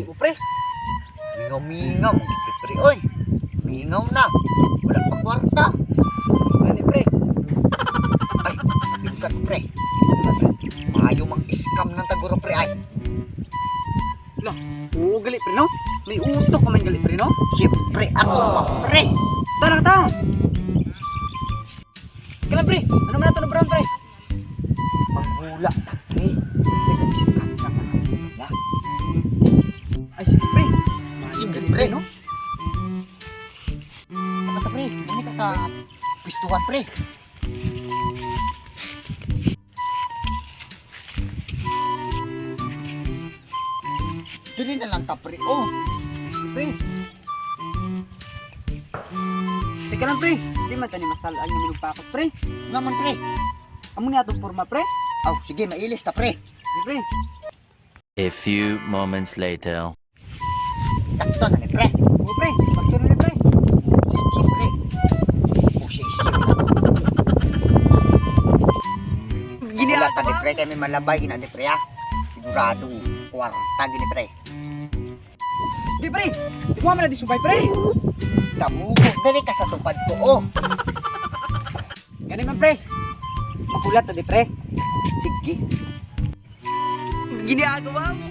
mo, pre. Mingaw-mingaw, mga pre, oy. Mingaw na. Wala pa kwarta. Gani, pre. Ay, pinsan, pre. Maayo mang scam ng taguro, pre, ay. Lah, oo, gali, pre, no? May utok ka man, gali, pre, no? Siyempre, ako pa, pre. Tanang, tanang. Kailan, pre? Ano man ito ng brown, pre? Manghula na, pre. Nag-scam na kanila. Ay, sige, pre. Sige, pre, no? Nakata, pre. Ano ka ka pistuhan, pre? Dili na lang ta, pre. Oh, Pre. Teka lang, pre. Hindi man tani masalaan nga minugpakot, pre. naman, pre. Amo ni atong forma, pre. Oh, sige, mailis ta, pre. Sige, pre. A few moments later. Takto na ni, pre. Oo, pre. Pagkiro ni, pre. Sige, pre. Posisyon. Wala ta, ni, pre. Kaya may malabay na, ni, pre, ah. Sigurado, kwarta, ni, pre. Di, pre. Di mo na di subay, pre. Tamugo, dali ka sa tupad ko, oh. Gani man, pre. Makulat na, di, pre. Sige. Ginagawa mo.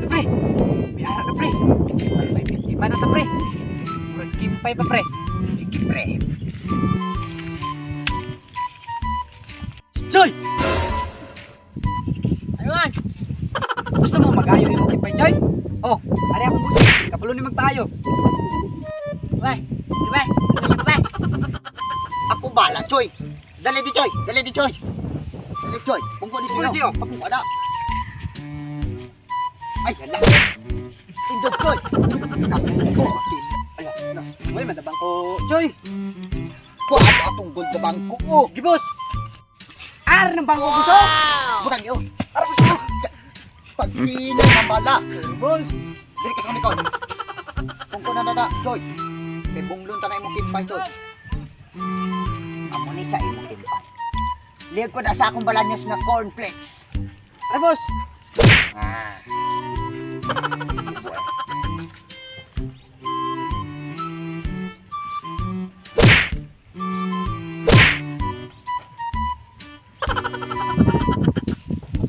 Pre, biyara ka, pre. May bitiman na ta, pre. Murag kimpay pa, pre. Sige, pre. Joy! Ayun! Gusto mo mag-ayo yung kimpay, Joy? Oh, ari akong busi. Kapulo ni magpayo. Bay, di ba? Bay. Ako bala, Choy. Dali di, Choy. Dali di, Choy. Dali, Choy. Pungko di, Pungko di, oh. Pungko na. Ay, hala. Tindog, Choy. Pungko. Ala, na. Uy, madabang ko, Joy. Kuha akong gold na bangko, oh. Gibos. Ar ng bangko gusto. Butang niyo. Ara gusto. Pagpili na bala. Gibos. Dili ka sa kamikon. Pungko na, Choy. Kay bunglon ta na imong kimpay, Choy. Amo ni sa imong kimpay. Liyag ko na sa akong balanyos nga cornflakes. Ay, boss. Ah.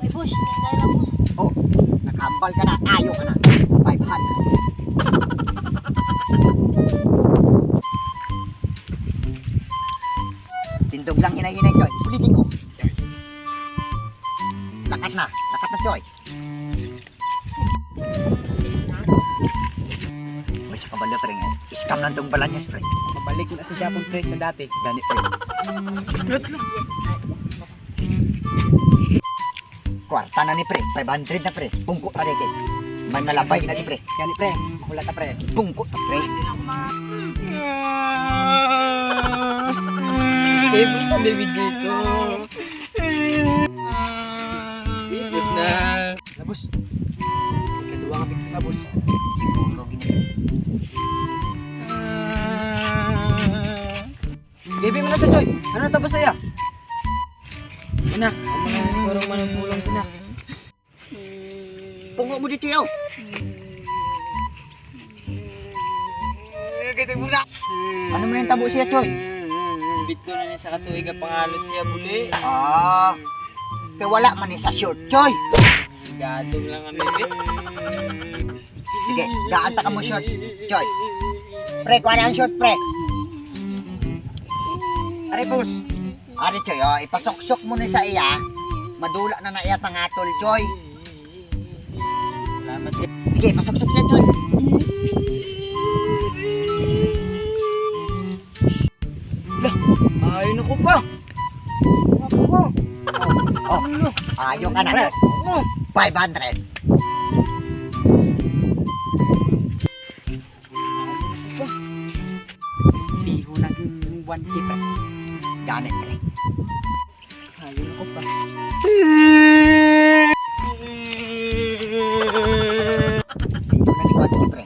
May bush, hindi na lang bush. Oh, nakambal ka na. Ayo ka na. 500. Tindog lang hinay-hinay, Joy. Ulitin ko. Lakat na. Lakat na, Joy. May sa kabalo, pre, nga. Scam lang tong balanyas, pre. Mabalik na si Japon, pre, sa dati. Gani, pre. Kwarta na ni, pre. 500 na, pre. Bungko na rin. May malabay na ni, pre. Gani, pre. Makulat na, pre. Bungko na, pre. Ibus na, baby dito. Ibus na. Labos. Ikaduwa kami, labos. Siguro, gini. Baby mo na sa Joy. Ano na tapos saya? Anak, parang manang-pulang ko na. Pungo mo dito, yaw. Kita muna. Ano mo yung tabo siya, Choy? Bito na niya sa katuwig ang pangalot siya muli. Ah, kaya wala man ni sa short, Choy. Gadong lang ang baby. Sige, gaanta ka mo short, Choy. Pre, kuha na ang short, pre. Aray, boss. Ari, Choy, oh, ipasok-sok mo na sa iya. Madula na na iya pangatol, Choy. Salamat siya. Sige, pasok-sok siya, Choy. Ayun ako pa. Ako pa. Oh, ayaw ka na. 500. Liho natin 1K pa. Ganit, pre. Ayun ako pa. Hindi mo na liwat, pre.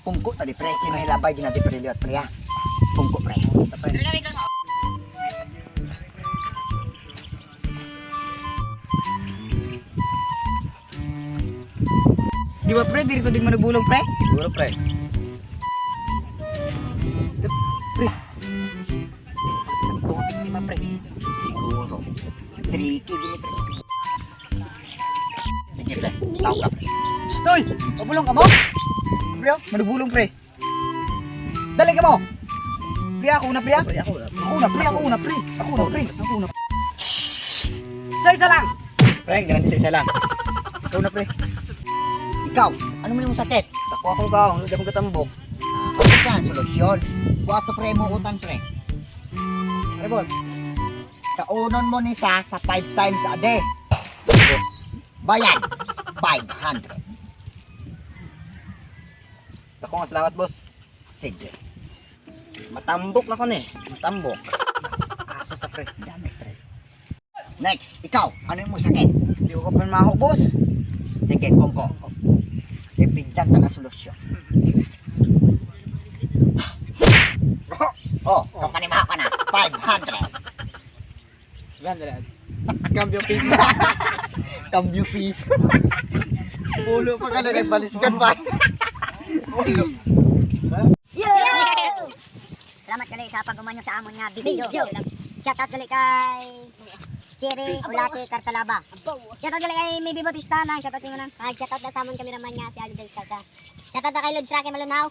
Pungko tadi pre, kini labay ginati pre liwat pre ya. Pungko pre. Di ba pre, dito din mo nabulong pre? Siguro pre. Pre. Tungkol di ba pre? Siguro. Tricky gini pre. Sige pre, tao ka pre. Stoy! Pabulong ka mo? Pre, oh, manubulong pre. Dali ka mo! Pre, ako una pre ah. Pre, ako. Ako una pre, ako una pre. Ako una pre, ako una. Isa lang! Pre, ganun isa lang. Ikaw na pre. Ikaw, ano mo yung sakit? Ako akong kaong, hindi mo katambok. Ano sa solusyon? Kuwato pre mo utang pre. Pre boss. Kaunon mo ni sa 5 times a day. Tapos, bayad 500. Ako nga salamat boss. Sige. Matambok na ko ni. Matambok. Asa sa pre. Dami pre. Next, ikaw, ano yung sakit? Hindi ko ka panmaho boss. Sige, kongko. Ibigyan ta na solusyon. Oh, kung kanimaha ka na, 500. Yan, dali. Cambio piso. Cambio piso. Ulo pa ka na nagbaliskan pa. Ulo. Salamat gali sa pag-umanyo sa amon nga video. Shoutout gali kay Cherry Ulati Kartalaba. Shoutout gali kay Maybe Bautista nang shoutout sa nang. Shoutout na sa amon cameraman nga si Aldo Del Scarta. Shoutout na kay Lods Rocky Malunaw.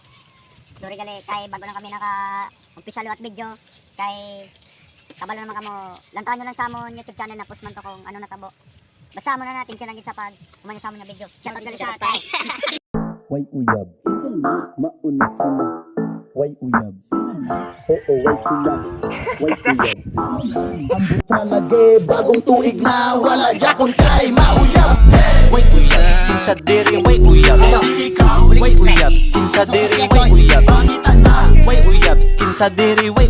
Sorry gali kay bago lang kami umpisa liwat video kay kabalo naman kamo. Lantahan nyo lang sa amon YouTube channel na post man to kung ano natabo. Basta mo na natin kinagit sa pag umanyo sa amon nga video. Shoutout gali sa atay. Way uyab, maunig sila. Way uyab, oo way sila. Way uyab. Ambot na lagi, bagong tuig na wala jakon kay mauyab. Way uyab, kinsa diri way uyab. Way uyab, kinsa diri way uyab. Way uyab, kinsa diri way